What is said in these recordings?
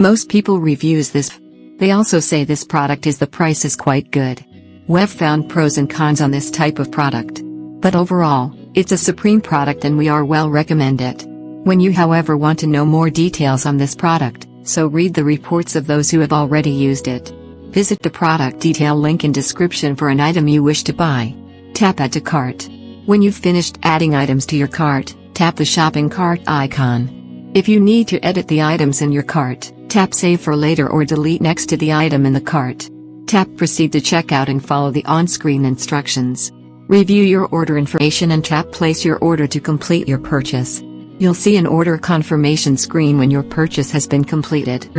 Most people reviews this. They also say this product is the price is quite good. We've found pros and cons on this type of product. But overall, it's a supreme product and we are well recommend it. When you however want to know more details on this product, so read the reports of those who have already used it. Visit the product detail link in description for an item you wish to buy. Tap Add to Cart. When you've finished adding items to your cart, tap the shopping cart icon. If you need to edit the items in your cart, tap Save for later or delete next to the item in the cart. Tap Proceed to checkout and follow the on-screen instructions. Review your order information and tap Place your order to complete your purchase. You'll see an order confirmation screen when your purchase has been completed.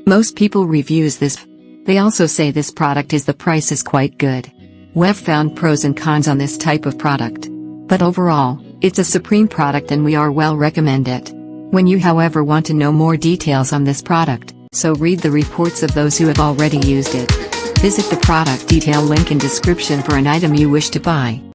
Most people reviews this. They also say this product is the price is quite good. We've found pros and cons on this type of product. But overall, it's a supreme product and we are well recommend it. When you however want to know more details on this product, so read the reports of those who have already used it. Visit the product detail link in description for an item you wish to buy.